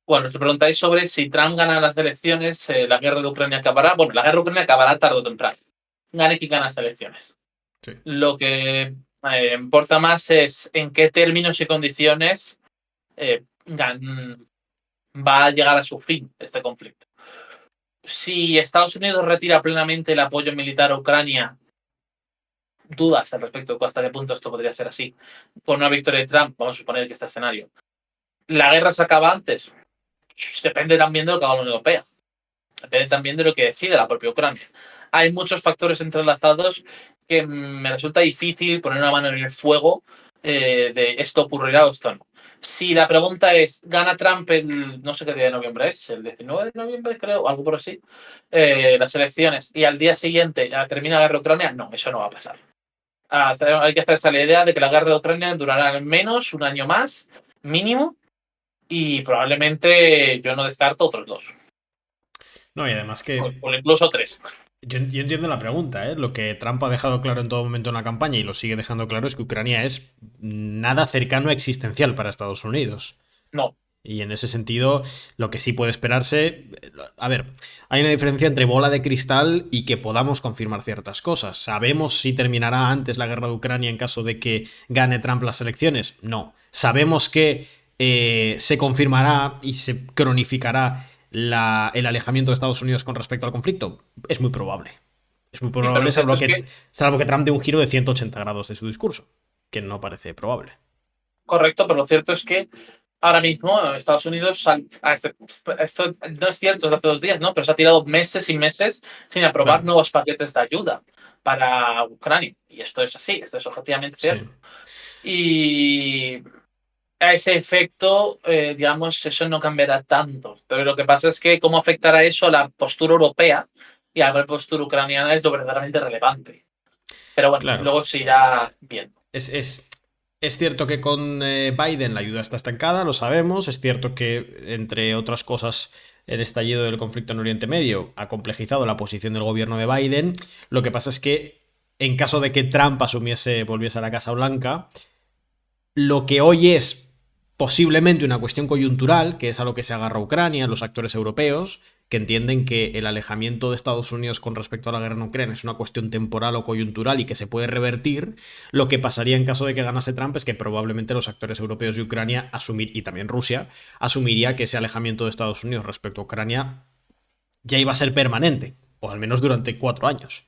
Bueno, os preguntáis sobre si Trump gana las elecciones, la guerra de Ucrania acabará. Bueno, la guerra de Ucrania acabará tarde o temprano. Gane quien gana las elecciones. Sí. Lo que importa más es en qué términos y condiciones va a llegar a su fin este conflicto. Si Estados Unidos retira plenamente el apoyo militar a Ucrania, dudas al respecto de hasta qué punto esto podría ser así. Con una victoria de Trump, vamos a suponer que este escenario. ¿La guerra se acaba antes? Depende también de lo que haga la Unión Europea. Depende también de lo que decide la propia Ucrania. Hay muchos factores entrelazados que me resulta difícil poner una mano en el fuego de esto ocurrirá o esto no. Si la pregunta es, ¿gana Trump el, no sé qué día de noviembre es, el 19 de noviembre creo, algo por así, las elecciones y al día siguiente termina la guerra de Ucrania? No, eso no va a pasar. Hay que hacerse la idea de que la guerra de Ucrania durará al menos un año más, mínimo, y probablemente yo no descarto otros dos, No, y además que o incluso tres. yo entiendo la pregunta, ¿eh? Lo que Trump ha dejado claro en todo momento en la campaña y lo sigue dejando claro es que Ucrania es nada cercano a existencial para Estados Unidos. No. Y en ese sentido, lo que sí puede esperarse. A ver, hay una diferencia entre bola de cristal y que podamos confirmar ciertas cosas. ¿Sabemos si terminará antes la guerra de Ucrania en caso de que gane Trump las elecciones? No. ¿Sabemos que se confirmará y se cronificará el alejamiento de Estados Unidos con respecto al conflicto? Es muy probable. Es muy Sí, pero probable, lo cierto es que, salvo que Trump dé un giro de 180 grados de su discurso, que no parece probable. correcto, pero lo cierto es que ahora mismo Estados Unidos, esto no es cierto, es hace 2 días, ¿no? Pero se ha tirado meses y meses sin aprobar Claro, nuevos paquetes de ayuda para Ucrania. Y esto es así, esto es objetivamente sí. cierto. Y a ese efecto, digamos, eso no cambiará tanto. Pero lo que pasa es que cómo afectará eso a la postura europea y a la postura ucraniana es lo verdaderamente relevante. Pero bueno, Claro. luego se irá viendo. Es, es, es cierto que con Biden la ayuda está estancada, lo sabemos. Es cierto que, entre otras cosas, el estallido del conflicto en Oriente Medio ha complejizado la posición del gobierno de Biden. Lo que pasa es que, en caso de que Trump volviese a la Casa Blanca, lo que hoy es posiblemente una cuestión coyuntural, que es a lo que se agarra Ucrania, los actores europeos, que entienden que el alejamiento de Estados Unidos con respecto a la guerra en Ucrania es una cuestión temporal o coyuntural y que se puede revertir. Lo que pasaría en caso de que ganase Trump es que probablemente los actores europeos y Ucrania y también Rusia asumiría que ese alejamiento de Estados Unidos respecto a Ucrania ya iba a ser permanente, o al menos durante 4 años.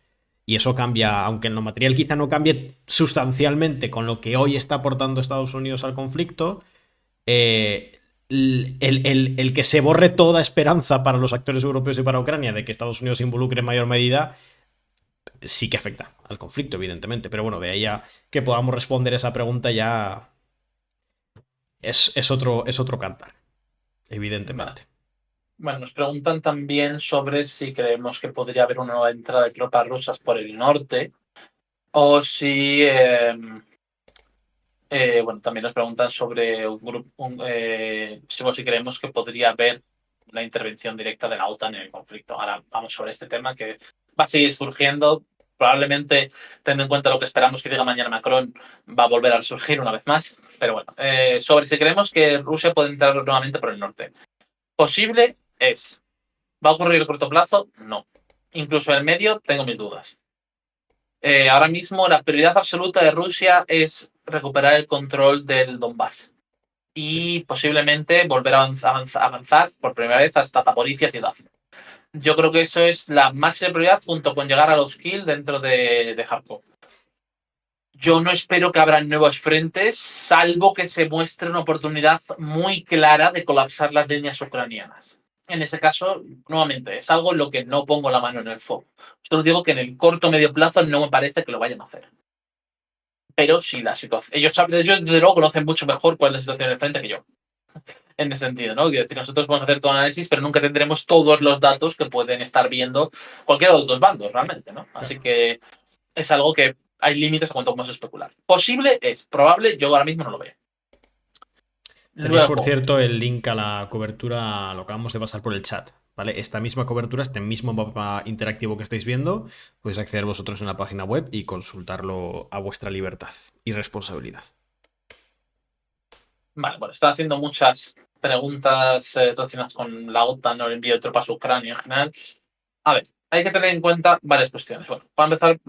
Y eso cambia, aunque en lo material quizá no cambie sustancialmente con lo que hoy está aportando Estados Unidos al conflicto, el que se borre toda esperanza para los actores europeos y para Ucrania de que Estados Unidos se involucre en mayor medida, sí que afecta al conflicto, evidentemente. Pero bueno, de ahí a que podamos responder esa pregunta ya es otro cantar, Vale. evidentemente. Bueno, nos preguntan también sobre si creemos que podría haber una nueva entrada de tropas rusas por el norte o si, bueno, también nos preguntan sobre un grupo, si creemos que podría haber una intervención directa de la OTAN en el conflicto. Ahora vamos sobre este tema que va a seguir surgiendo. Probablemente, teniendo en cuenta lo que esperamos que diga mañana Macron, va a volver a surgir una vez más. Pero bueno, sobre si creemos que Rusia puede entrar nuevamente por el norte. Posible es. ¿Va a ocurrir a corto plazo? No. Incluso en el medio tengo mis dudas. Ahora mismo la prioridad absoluta de Rusia es recuperar el control del Donbass y posiblemente volver a avanzar por primera vez hasta Zaporizhia ciudad. Yo creo que eso es la máxima prioridad junto con llegar a los kills dentro de Kharkov. Yo no espero que abran nuevos frentes, salvo que se muestre una oportunidad muy clara de colapsar las líneas ucranianas. En ese caso, nuevamente, es algo en lo que no pongo la mano en el fuego. Solo digo que en el corto o medio plazo no me parece que lo vayan a hacer. Pero sí la situación. Ellos desde luego conocen mucho mejor cuál es la situación del frente que yo. En ese sentido, ¿no? Quiero decir, nosotros podemos hacer todo el análisis, pero nunca tendremos todos los datos que pueden estar viendo cualquiera de los dos bandos, realmente, ¿no? Así Claro. que es algo que hay límites a cuánto podemos especular. Posible es, probable, yo ahora mismo no lo veo. Tenéis, por Luego, cierto, el link a la cobertura, lo acabamos de pasar por el chat, ¿vale? Esta misma cobertura, este mismo mapa interactivo que estáis viendo, podéis acceder vosotros en la página web y consultarlo a vuestra libertad y responsabilidad. vale, bueno, están haciendo muchas preguntas relacionadas con la OTAN o el envío de tropas a Ucrania en general. A ver, hay que tener en cuenta varias cuestiones. Bueno, para empezar,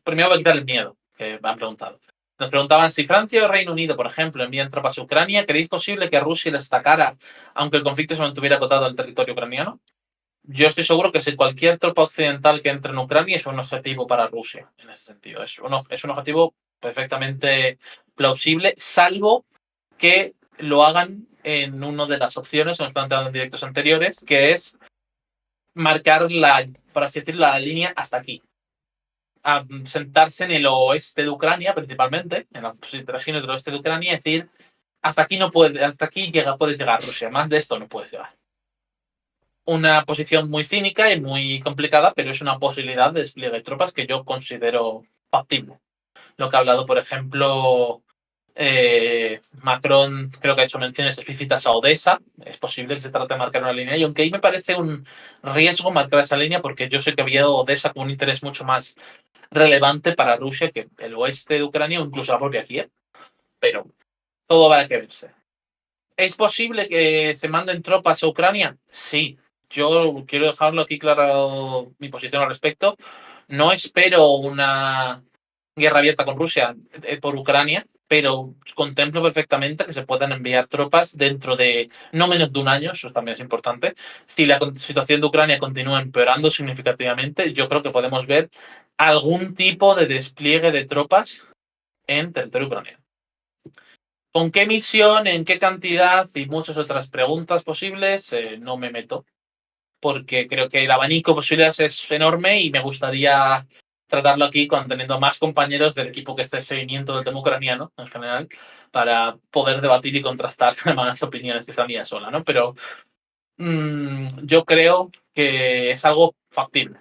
primero voy a quitar el miedo que me han preguntado. Nos preguntaban si Francia o Reino Unido, por ejemplo, envían tropas a Ucrania, ¿creéis posible que Rusia les atacara aunque el conflicto se mantuviera acotado al territorio ucraniano? Yo estoy seguro que si cualquier tropa occidental que entre en Ucrania es un objetivo para Rusia, en ese sentido. Es un objetivo perfectamente plausible, salvo que lo hagan en una de las opciones que hemos planteado en directos anteriores, que es marcar por así decirlo, la línea hasta aquí. A sentarse en el oeste de Ucrania, principalmente, en las regiones del oeste de Ucrania, y decir, hasta aquí puedes llegar Rusia, más de esto no puedes llegar. Una posición muy cínica y muy complicada, pero es una posibilidad de despliegue de tropas que yo considero factible. Lo que ha hablado, por ejemplo, Macron, creo que ha hecho menciones explícitas a Odessa. Es posible que se trate de marcar una línea. Y aunque ahí me parece un riesgo marcar esa línea, porque yo sé que había Odessa con un interés mucho más relevante para Rusia que el oeste de Ucrania o incluso la propia Kiev. Pero todo va a que verse. ¿Es posible que se manden tropas a Ucrania? Sí. Yo quiero dejarlo aquí claro mi posición al respecto. No espero una guerra abierta con Rusia por Ucrania, pero contemplo perfectamente que se puedan enviar tropas dentro de no menos de un año, eso también es importante. Si la situación de Ucrania continúa empeorando significativamente, yo creo que podemos ver algún tipo de despliegue de tropas en territorio ucraniano. ¿Con qué misión, en qué cantidad y muchas otras preguntas posibles? No me meto, porque creo que el abanico de posibilidades es enorme y me gustaría tratarlo aquí teniendo más compañeros del equipo que esté en seguimiento del tema ucraniano en general, para poder debatir y contrastar más opiniones que esa mía sola, ¿no? Pero yo creo que es algo factible.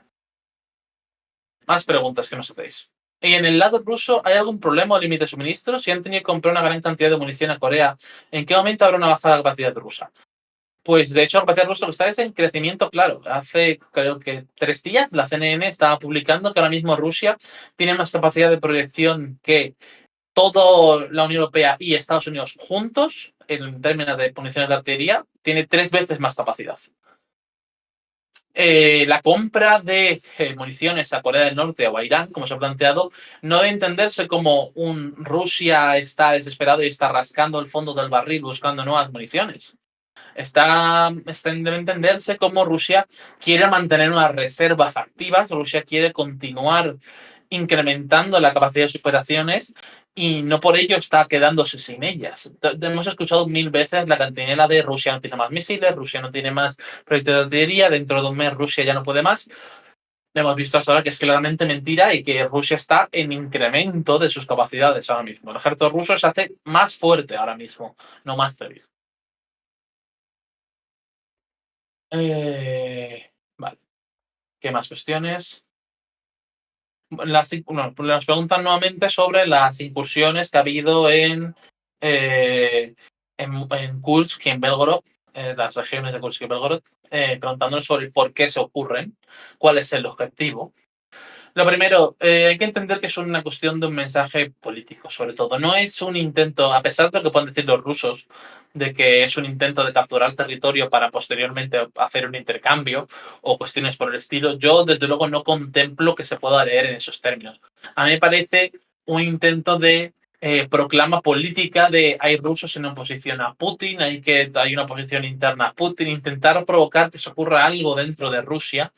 Más preguntas que nos hacéis. ¿Y en el lado ruso hay algún problema o límite de suministro? Si han tenido que comprar una gran cantidad de munición a Corea, ¿en qué momento habrá una bajada de capacidad rusa? Pues de hecho, la capacidad rusa está es en crecimiento claro. Hace creo que 3 días la CNN estaba publicando que ahora mismo Rusia tiene más capacidad de proyección que toda la Unión Europea y Estados Unidos juntos, en términos de municiones de artillería, tiene 3 veces más capacidad. La compra de municiones a Corea del Norte o a Irán, como se ha planteado, no debe entenderse como un Rusia está desesperado y está rascando el fondo del barril buscando nuevas municiones. Debe entenderse como Rusia quiere mantener unas reservas activas, Rusia quiere continuar incrementando la capacidad de sus operaciones y no por ello está quedándose sin ellas. Hemos escuchado 1000 veces la cantinela de Rusia no tiene más misiles, Rusia no tiene más proyectos de artillería, dentro de un mes Rusia ya no puede más. Hemos visto hasta ahora que es claramente mentira y que Rusia está en incremento de sus capacidades ahora mismo. El ejército ruso se hace más fuerte ahora mismo, no más débil. Vale. ¿Qué más cuestiones? Nos preguntan nuevamente sobre las incursiones que ha habido en Kursk y en Belgorod, las regiones de Kursk y Belgorod, preguntándonos sobre por qué se ocurren, cuál es el objetivo. Lo primero, hay que entender que es una cuestión de un mensaje político, sobre todo. No es un intento, a pesar de lo que puedan decir los rusos, de que es un intento de capturar territorio para posteriormente hacer un intercambio o cuestiones por el estilo, yo desde luego no contemplo que se pueda leer en esos términos. A mí me parece un intento de proclama política de hay rusos en oposición a Putin, hay una oposición interna a Putin, intentar provocar que se ocurra algo dentro de Rusia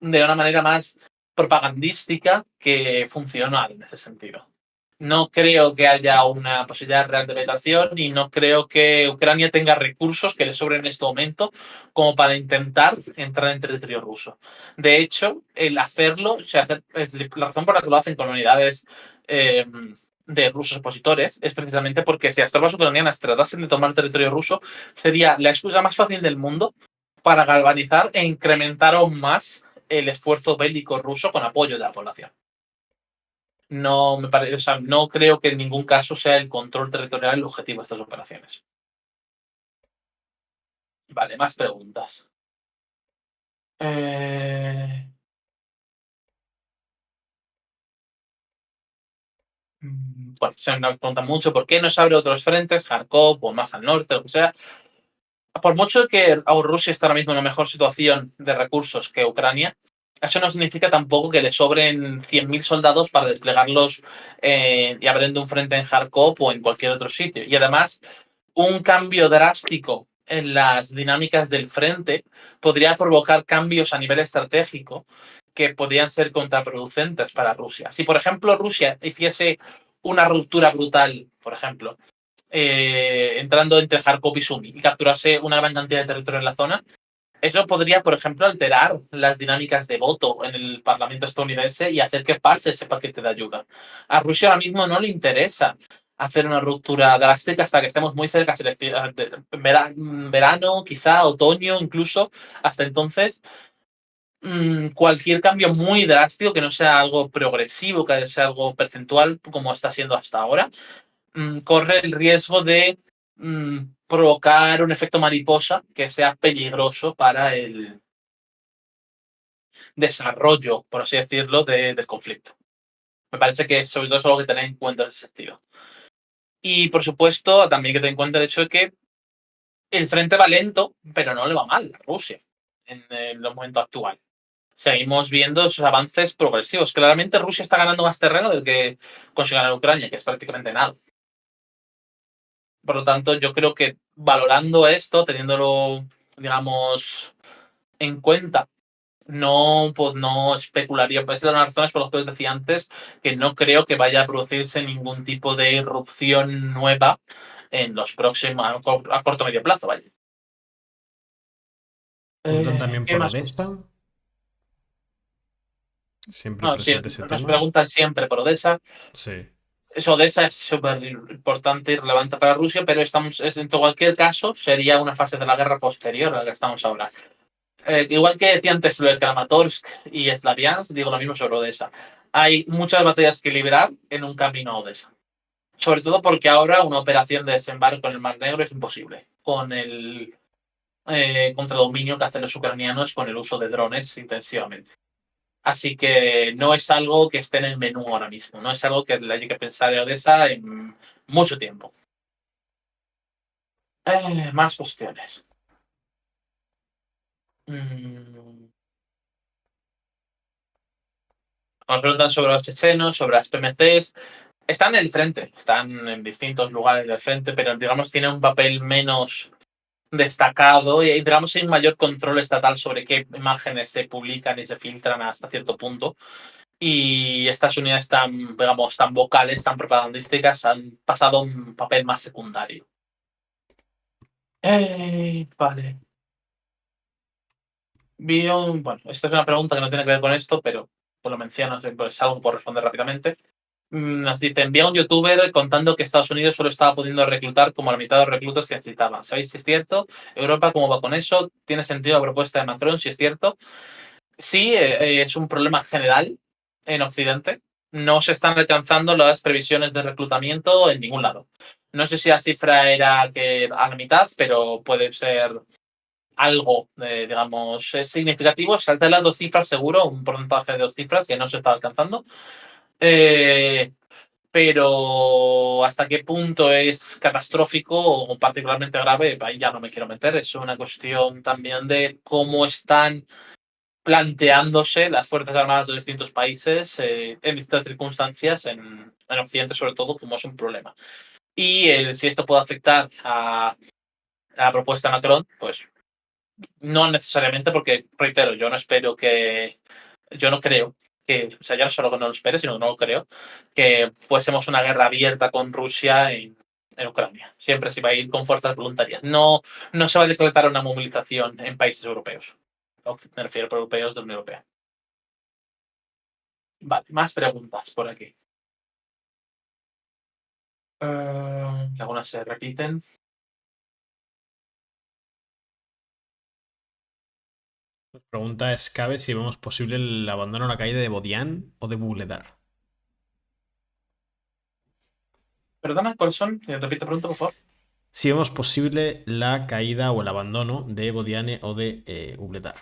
de una manera más propagandística que funcional en ese sentido. No creo que haya una posibilidad real de veteración y no creo que Ucrania tenga recursos que le sobren en este momento como para intentar entrar en territorio ruso. De hecho, el hacerlo, la razón por la que lo hacen con unidades de rusos opositores es precisamente porque si las tropas ucranianas tratasen de tomar territorio ruso, sería la excusa más fácil del mundo para galvanizar e incrementar aún más el esfuerzo bélico ruso con apoyo de la población. No me parece, o sea, no creo que en ningún caso sea el control territorial el objetivo de estas operaciones. Vale, más preguntas. Bueno, se me pregunta mucho por qué no se abre otros frentes, Kharkov o más al norte, lo que sea. por mucho que Rusia está ahora mismo en una mejor situación de recursos que Ucrania, eso no significa tampoco que le sobren 100.000 soldados para desplegarlos y abriendo un frente en Kharkov o en cualquier otro sitio. Y además, un cambio drástico en las dinámicas del frente podría provocar cambios a nivel estratégico que podrían ser contraproducentes para Rusia. Si, por ejemplo, Rusia hiciese una ruptura brutal, por ejemplo, entrando entre Kharkov y Sumy y capturase una gran cantidad de territorio en la zona, eso podría, por ejemplo, alterar las dinámicas de voto en el Parlamento estadounidense y hacer que pase ese paquete de ayuda. A Rusia ahora mismo no le interesa hacer una ruptura drástica hasta que estemos muy cerca de verano, quizá otoño, incluso. Hasta entonces, cualquier cambio muy drástico, que no sea algo progresivo, que sea algo percentual, como está siendo hasta ahora, corre el riesgo de provocar un efecto mariposa que sea peligroso para el desarrollo, por así decirlo, del conflicto. Me parece que sobre todo es algo que tener en cuenta en ese sentido. Y por supuesto, también hay que tener en cuenta el hecho de que el frente va lento, pero no le va mal a Rusia en el momento actual. Seguimos viendo esos avances progresivos. Claramente Rusia está ganando más terreno del que consigue ganar Ucrania, que es prácticamente nada. Por lo tanto, yo creo que valorando esto, teniéndolo, digamos, en cuenta, no, pues no especularía. Pues esas son las razones por las que os decía antes que no creo que vaya a producirse ningún tipo de irrupción nueva en los próximos, a corto o medio plazo, vaya. Preguntan también ¿Qué por más? Odessa. Siempre No, sí, presente ese nos tema. preguntan siempre por Odessa. Sí. Odessa es súper importante y relevante para Rusia, pero en cualquier caso sería una fase de la guerra posterior a la que estamos ahora. Igual que decía antes lo de Kramatorsk y Slaviansk, digo lo mismo sobre Odessa. Hay muchas batallas que librar en un camino a Odessa. Sobre todo porque ahora una operación de desembarco en el Mar Negro es imposible, con el contradominio que hacen los ucranianos con el uso de drones intensivamente. Así que no es algo que esté en el menú ahora mismo, no es algo que le haya que pensar en Odessa en mucho tiempo. Más cuestiones. Mm. Nos preguntan sobre los chechenos, sobre las PMCs. Están en el frente, están en distintos lugares del frente, pero digamos tienen un papel menos destacado y digamos hay un mayor control estatal sobre qué imágenes se publican y se filtran hasta cierto punto. Y estas unidades tan, digamos, tan vocales, tan propagandísticas, han pasado a un papel más secundario. Vale. Bueno, esta es una pregunta que no tiene que ver con esto, pero pues lo menciono, es algo por responder rápidamente. Nos dice, envía un youtuber contando que Estados Unidos solo estaba pudiendo reclutar como la mitad de los reclutas que necesitaba. ¿Sabéis si es cierto? Europa, ¿cómo va con eso? ¿Tiene sentido la propuesta de Macron, si es cierto? Sí, es un problema general en Occidente. No se están alcanzando las previsiones de reclutamiento en ningún lado. No sé si la cifra era que a la mitad, pero puede ser algo, digamos, es significativo. Saltar las dos cifras seguro, un porcentaje de dos cifras que no se está alcanzando. Eh, pero hasta qué punto es catastrófico o particularmente grave, ahí ya no me quiero meter. Es una cuestión también de cómo están planteándose las Fuerzas Armadas de distintos países en distintas circunstancias, en Occidente sobre todo, como es un problema. Y si esto puede afectar a la propuesta de Macron, pues no necesariamente, porque, reitero, yo no creo que, o sea, ya no solo que no lo espere, sino que no lo creo, que fuésemos una guerra abierta con Rusia en Ucrania. Siempre se va a ir con fuerzas voluntarias. No, no se va a decretar una movilización en países europeos. Me refiero a europeos de la Unión Europea. Vale, más preguntas por aquí. Algunas se repiten. Pregunta es, ¿cabe si vemos posible el abandono o la caída de Bodian o de Bugledar? Perdona, ¿cuáles son? Repite pronto, por favor. Si vemos posible la caída o el abandono de Bodiane o de Bugledar.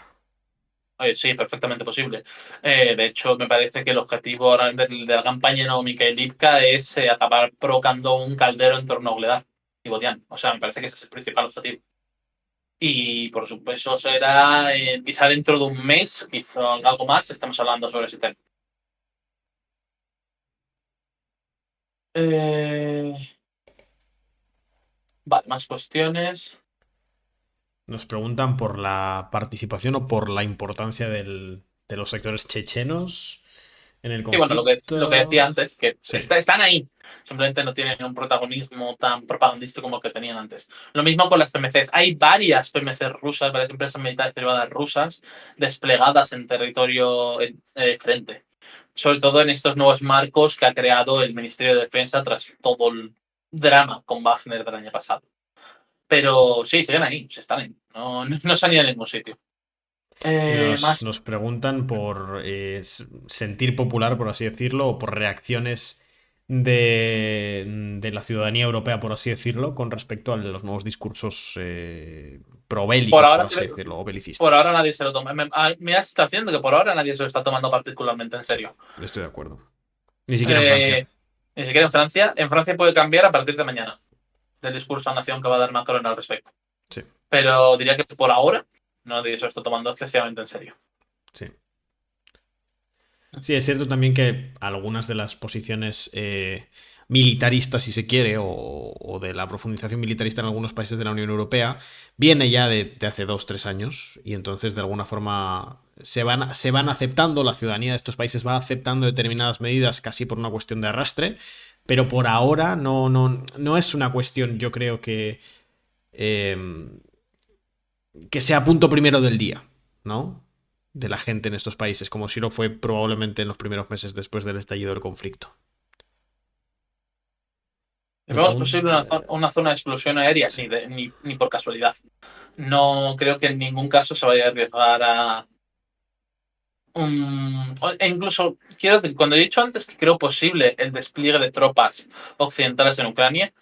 Oye, sí, perfectamente posible. De hecho, me parece que el objetivo ahora de la campaña no Mikhailivka es acabar provocando un caldero en torno a Ogledar y Bodian. O sea, me parece que ese es el principal objetivo. Y por supuesto será quizá dentro de un mes, quizá algo más, estamos hablando sobre ese tema. Eh, vale, más cuestiones. Nos preguntan por la participación o por la importancia de los sectores chechenos en el Y bueno, lo que decía conflicto. antes, que Sí, están ahí, simplemente no tienen un protagonismo tan propagandístico como el que tenían antes. Lo mismo con las PMCs. Hay varias PMCs rusas, varias empresas militares privadas rusas desplegadas en territorio frente. Sobre todo en estos nuevos marcos que ha creado el Ministerio de Defensa tras todo el drama con Wagner del año pasado. Pero sí, siguen ahí, se están ahí. No se han ido a ningún sitio. y Más nos preguntan por sentir popular, por así decirlo, o por reacciones de la ciudadanía europea, por así decirlo, con respecto a los nuevos discursos por probélicos, por ahora, así decirlo, o por ahora belicistas. nadie se lo toma. Me da la sensación de que por ahora nadie se lo está tomando particularmente en Sí, serio. estoy de acuerdo. Ni siquiera en Francia. Eh, Ni siquiera en Francia. En Francia puede cambiar a partir de mañana del discurso a nación que va a dar Macron al respecto. Sí, Pero diría que por ahora nadie se lo está tomando excesivamente en serio. sí. Sí, es cierto también que algunas de las posiciones militaristas, si se quiere, o de la profundización militarista en algunos países de la Unión Europea, viene ya de hace 2, 3 años, y entonces de alguna forma se van aceptando, la ciudadanía de estos países va aceptando determinadas medidas casi por una cuestión de arrastre, pero por ahora no es una cuestión, yo creo eh, que sea punto primero del día, ¿no? De la gente en estos países, como si lo fue probablemente en los primeros meses después del estallido del conflicto. Nos ¿Vemos posible preguntan, una zona de explosión aérea? Ni por casualidad. No creo que en ningún caso se vaya a arriesgar a. E incluso, quiero decir, cuando he dicho antes que creo posible el despliegue de tropas occidentales en Ucrania,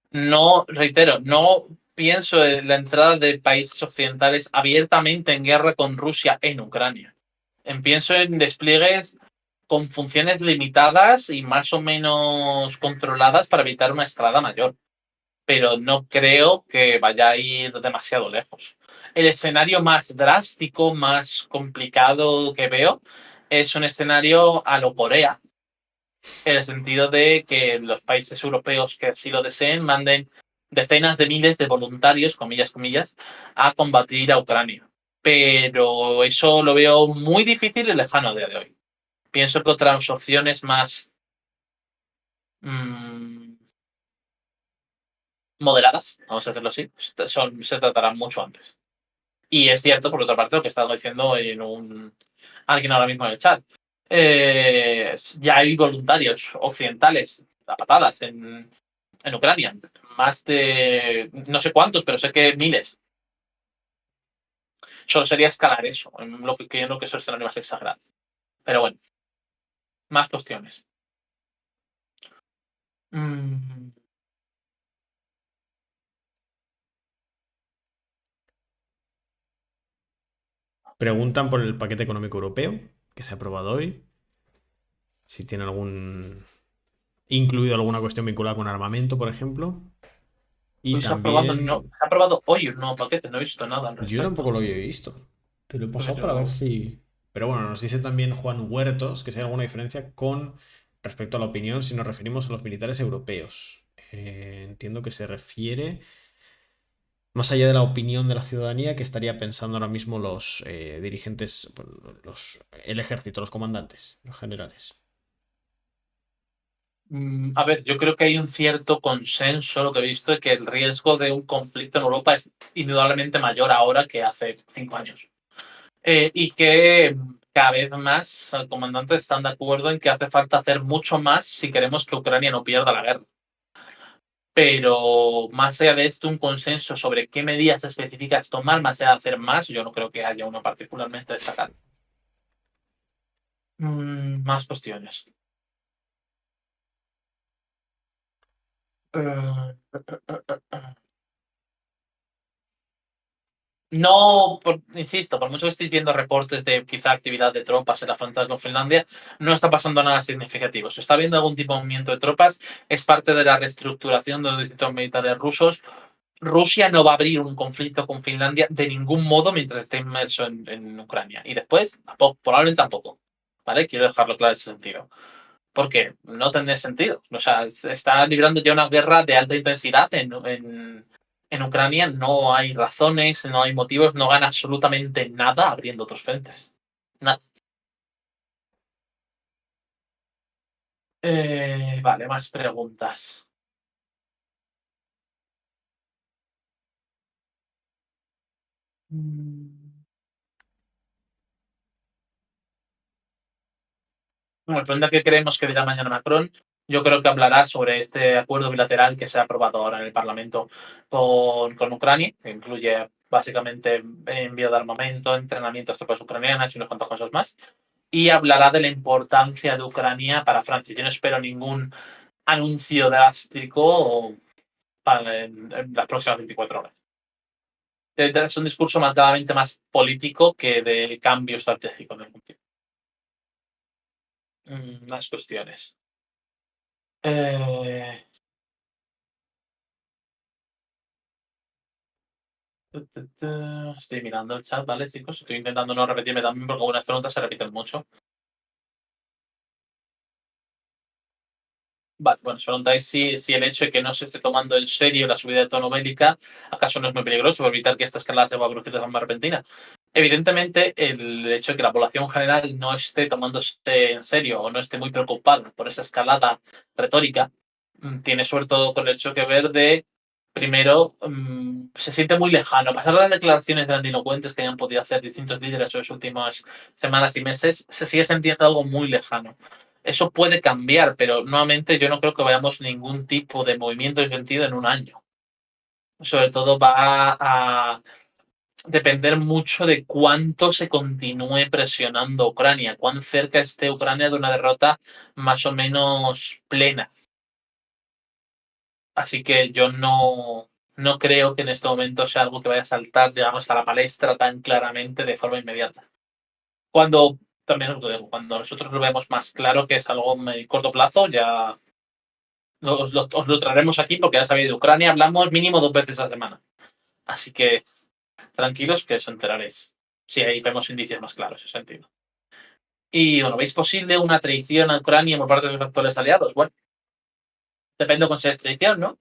no, reitero, no pienso en la entrada de países occidentales abiertamente en guerra con Rusia en Ucrania. Pienso en despliegues con funciones limitadas y más o menos controladas para evitar una escalada mayor. Pero no creo que vaya a ir demasiado lejos. El escenario más drástico, más complicado que veo es un escenario a lo Corea, en el sentido de que los países europeos que así lo deseen manden decenas de miles de voluntarios, comillas, comillas, a combatir a Ucrania. Pero eso lo veo muy difícil y lejano a día de hoy. Pienso que otras opciones más mmm, moderadas, vamos a decirlo así, se tratarán mucho antes. Y es cierto, por otra parte, lo que estás diciendo alguien ahora mismo en el chat. Ya hay voluntarios occidentales a patadas en Ucrania. Más de no sé cuántos, pero sé que miles. Solo sería escalar eso, en lo que yo creo que es el escenario más exagerado. Pero bueno, más cuestiones. Mm, preguntan por el paquete económico europeo que se ha aprobado hoy, si tiene incluido alguna cuestión vinculada con armamento, por ejemplo. Y hoy no, también, se ha aprobado hoy un nuevo paquete, no he visto nada al yo tampoco respecto. lo había visto. Te lo he Pues pasado para ver yo, si... Pero bueno, nos dice también Juan Huertos que si hay alguna diferencia con respecto a la opinión si nos referimos a los militares europeos. Entiendo que se refiere más allá de la opinión de la ciudadanía que estaría pensando ahora mismo los dirigentes, bueno, el ejército, los comandantes, los generales. a ver, yo creo que hay un cierto consenso, lo que he visto, de que el riesgo de un conflicto en Europa es indudablemente mayor ahora que hace 5 años. Y que cada vez más comandantes están de acuerdo en que hace falta hacer mucho más si queremos que Ucrania no pierda la guerra. Pero más allá de esto, un consenso sobre qué medidas específicas tomar, más allá de hacer más, yo no creo que haya uno particularmente destacado. Más cuestiones. Eh, No, insisto, por mucho que estéis viendo reportes de quizá actividad de tropas en la frontera con Finlandia, no está pasando nada significativo. Si está habiendo algún tipo de movimiento de tropas, es parte de la reestructuración de los distintos militares rusos Rusia no va a abrir un conflicto con Finlandia de ningún modo mientras esté inmerso en Ucrania. Y después, tampoco, probablemente tampoco. ¿Vale? Quiero dejarlo claro en ese sentido. Porque no tendría sentido. O sea, está librando ya una guerra de alta intensidad en Ucrania. No hay razones, no hay motivos, no gana absolutamente nada abriendo otros frentes. Nada. Vale, más preguntas. Bueno, la pregunta que creemos que dirá mañana Macron, yo creo que hablará sobre este acuerdo bilateral que se ha aprobado ahora en el Parlamento con Ucrania, que incluye básicamente envío de armamento, entrenamiento de tropas ucranianas y unas cuantas cosas más. Y hablará de la importancia de Ucrania para Francia. Yo no espero ningún anuncio drástico en las próximas 24 horas. Es un discurso marcadamente más político que de cambio estratégico del mundo. Más cuestiones. Eh, Estoy mirando el chat, ¿vale, chicos? Estoy intentando no repetirme también porque algunas preguntas se repiten mucho. Vale, bueno, os preguntáis si el hecho de que no se esté tomando en serio la subida de tono bélica, ¿acaso no es muy peligroso para evitar que esta escalada se va a producir de forma repentina? Evidentemente, el hecho de que la población general no esté tomándose en serio o no esté muy preocupada por esa escalada retórica, tiene sobre todo con el hecho que ver de, primero, se siente muy lejano. A pesar de las declaraciones grandilocuentes que hayan podido hacer distintos líderes en las últimas semanas y meses, se sigue sintiendo algo muy lejano. Eso puede cambiar, pero nuevamente yo no creo que vayamos ningún tipo de movimiento de sentido en un año. Sobre todo va a depender mucho de cuánto se continúe presionando Ucrania, cuán cerca esté Ucrania de una derrota más o menos plena. Así que yo no creo que en este momento sea algo que vaya a saltar, digamos, a la palestra tan claramente de forma inmediata. Cuando, también os lo digo, cuando nosotros lo vemos más claro que es algo en corto plazo, ya os lo traeremos aquí porque ya sabéis, de Ucrania hablamos mínimo 2 veces a la semana. Así que tranquilos que os enteraréis. Si ahí vemos indicios más claros en ese sentido. Y bueno, ¿veis posible una traición a Ucrania por parte de los actuales aliados? Bueno, depende de cómo sea traición, ¿no?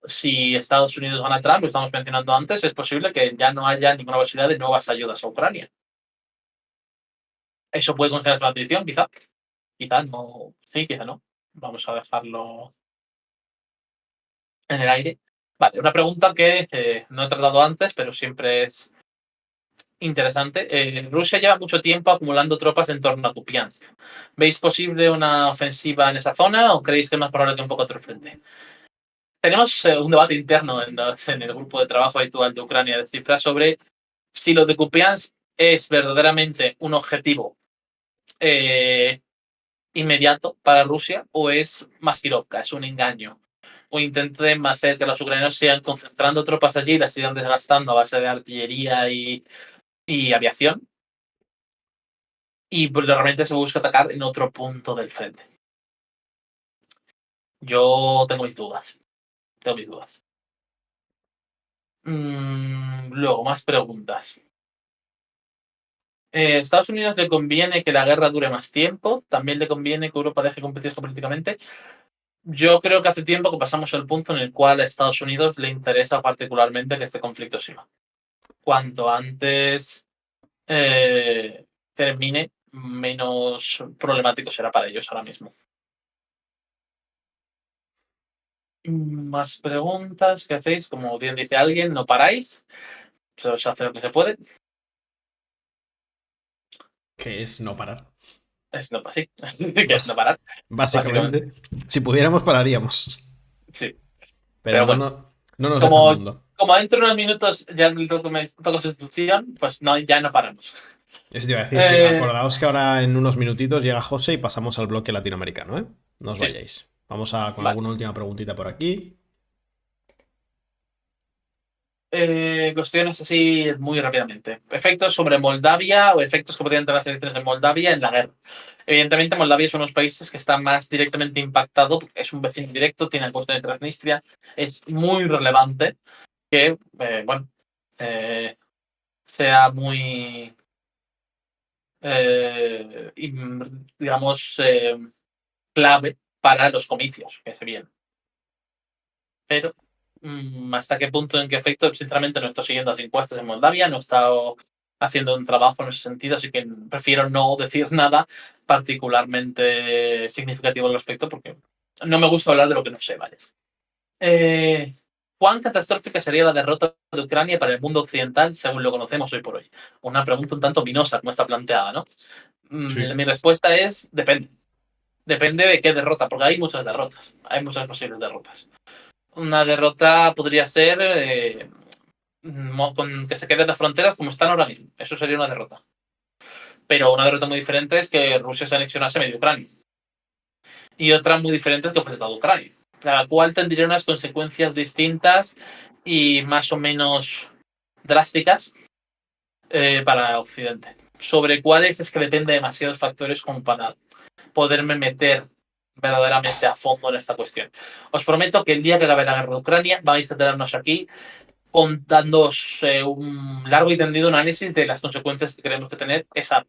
Si Estados Unidos gana Trump, lo estamos mencionando antes, es posible que ya no haya ninguna posibilidad de nuevas ayudas a Ucrania. Eso puede considerarse una traición, quizá. Quizá no. Sí, quizá no. Vamos a dejarlo en el aire. Vale, una pregunta que no he tratado antes, pero siempre es interesante. Rusia lleva mucho tiempo acumulando tropas en torno a Kupiansk. ¿Veis posible una ofensiva en esa zona o creéis que es más probable que un poco otro frente? Tenemos un debate interno en el grupo de trabajo habitual de Ucrania de cifras sobre si lo de Kupiansk es verdaderamente un objetivo eh, inmediato para Rusia o es maskirovka, es un engaño. O intento de hacer que los ucranianos sigan concentrando tropas allí y las sigan desgastando a base de artillería y aviación. Y realmente se busca atacar en otro punto del frente. Yo tengo mis dudas. Tengo mis dudas. Luego, más preguntas. ¿Estados Unidos le conviene que la guerra dure más tiempo? ¿También le conviene que Europa deje de competir geopolíticamente? Yo creo que hace tiempo que pasamos el punto en el cual a Estados Unidos le interesa particularmente que este conflicto siga. Cuanto antes termine, menos problemático será para ellos ahora mismo. Más preguntas que hacéis, como bien dice alguien, no paráis. Se hace lo que se puede. Que es no parar. Es no, sí, que es no parar, básicamente. Básicamente, si pudiéramos, pararíamos. Sí, Pero pero no, bueno, no nos deja el como, mundo. como dentro de unos minutos ya toco sustitución, pues no, ya no paramos. Eso te iba a decir. Eh, Acordaos que ahora en unos minutitos llega José y pasamos al bloque latinoamericano, ¿eh? No os sí, vayáis. Vamos con vale. alguna última preguntita por aquí. Cuestiones así muy rápidamente. Efectos sobre Moldavia o efectos que podrían tener las elecciones en Moldavia en la guerra. Evidentemente, Moldavia es uno de los países que está más directamente impactado, es un vecino directo, tiene el coste de Transnistria, es muy relevante que, bueno, sea muy, digamos, clave para los comicios que se vienen. Pero hasta qué punto, en qué efecto, sinceramente no estoy siguiendo las encuestas en Moldavia, no he estado haciendo un trabajo en ese sentido, así que prefiero no decir nada particularmente significativo al respecto porque no me gusta hablar de lo que no sé, vaya. ¿Cuán catastrófica sería la derrota de Ucrania para el mundo occidental según lo conocemos hoy por hoy? Una pregunta un tanto minosa como está planteada, ¿no? Sí. Mi respuesta es depende. Depende de qué derrota, porque hay muchas derrotas, hay muchas posibles derrotas. Una derrota podría ser con que se queden las fronteras como están ahora mismo. Eso sería una derrota. Pero una derrota muy diferente es que Rusia se anexionase medio Ucrania. Y otra muy diferente es que fuese toda Ucrania. Cada cual tendría unas consecuencias distintas y más o menos drásticas para Occidente. Sobre cuáles es que depende de demasiados factores como para poderme meter verdaderamente a fondo en esta cuestión. Os prometo que el día que acabe la guerra de Ucrania vais a tenernos aquí contándoos un largo y tendido análisis de las consecuencias que tenemos que tener esa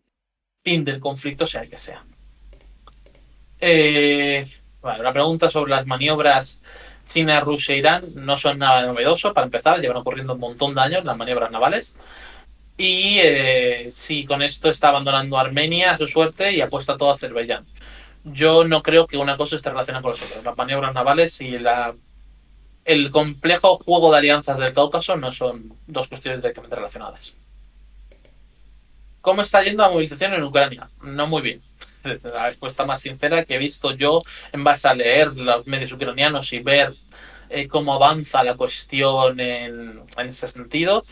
fin del conflicto, sea el que sea. Bueno, la pregunta sobre las maniobras China, Rusia e Irán no son nada novedoso. Para empezar, llevan ocurriendo un montón de años las maniobras navales. Y si con esto está abandonando Armenia a su suerte y apuesta todo a Azerbaiyán. Yo no creo que una cosa esté relacionada con las otras. Las maniobras navales y el complejo juego de alianzas del Cáucaso no son dos cuestiones directamente relacionadas. ¿Cómo está yendo la movilización en Ucrania? No muy bien. Es la respuesta más sincera que he visto yo en base a leer los medios ucranianos y ver cómo avanza la cuestión en ese sentido.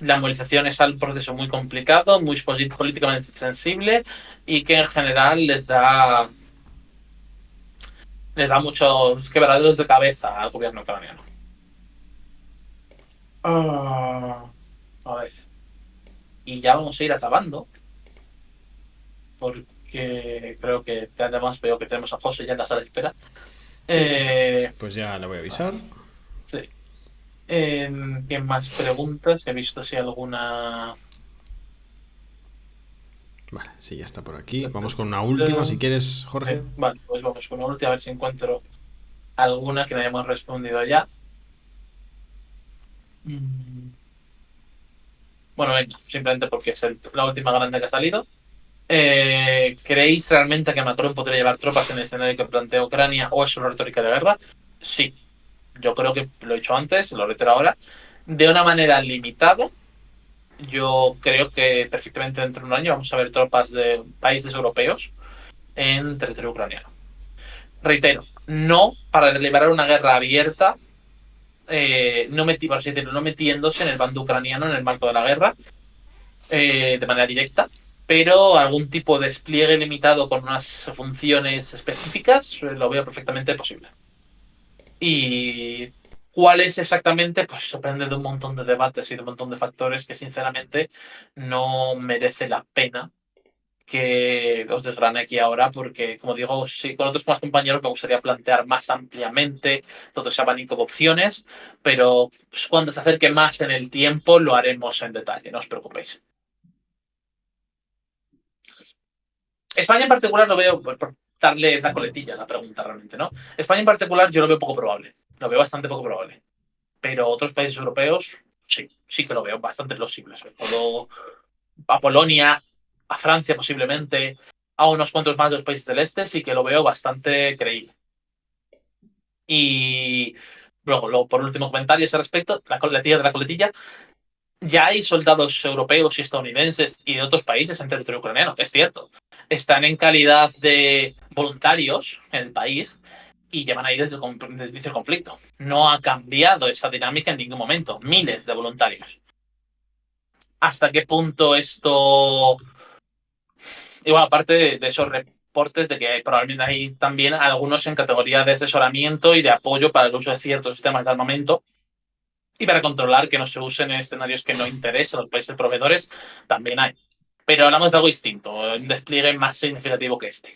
La movilización es un proceso muy complicado, muy políticamente sensible y que en general les da muchos quebraderos de cabeza al gobierno ucraniano. A ver, y ya vamos a ir acabando, porque creo que además veo que tenemos a José ya en la sala de espera. Sí. Eh, Pues ya le voy a avisar. sí. ¿Qué más preguntas? He visto si alguna. Vale, sí, ya está por aquí. Vamos con una última, si quieres, Jorge. Vale, pues vamos con una última, a ver si encuentro alguna que no hayamos respondido ya. Mm, Bueno, venga, simplemente porque es la última grande que ha salido. ¿Creéis realmente que Macron podría llevar tropas en el escenario que plantea Ucrania o es solo retórica de guerra? Sí, yo creo que lo he dicho antes, lo reitero ahora, de una manera limitada. Yo creo que perfectamente dentro de un año vamos a ver tropas de países europeos en territorio ucraniano. Reitero, no para liberar una guerra abierta, por así decirlo, no metiéndose en el bando ucraniano en el marco de la guerra de manera directa, pero algún tipo de despliegue limitado con unas funciones específicas lo veo perfectamente posible. Y cuál es exactamente, pues depende de un montón de debates y de un montón de factores que sinceramente no merece la pena que os desgrane aquí ahora, porque como digo, sí, con otros más compañeros me gustaría plantear más ampliamente todo ese abanico de opciones, pero pues, cuando se acerque más en el tiempo lo haremos en detalle, no os preocupéis. España en particular lo veo, por darle la coletilla a la pregunta realmente, ¿no? España en particular yo lo veo poco probable, lo veo bastante poco probable. Pero otros países europeos, sí, sí que lo veo bastante plausible. Sobre todo a Polonia, a Francia posiblemente, a unos cuantos más de los países del este, sí que lo veo bastante creíble. Y luego por último comentario a ese respecto, la coletilla de la coletilla, ya hay soldados europeos y estadounidenses y de otros países en territorio ucraniano, es cierto. Están en calidad de voluntarios en el país y llevan ahí desde el conflicto. No ha cambiado esa dinámica en ningún momento. Miles de voluntarios. ¿Hasta qué punto esto... Y bueno, aparte de esos reportes de que probablemente hay también algunos en categoría de asesoramiento y de apoyo para el uso de ciertos sistemas de armamento Y para controlar que no se usen en escenarios que no interesen a los países proveedores, también hay. Pero hablamos de algo distinto, un despliegue más significativo que este.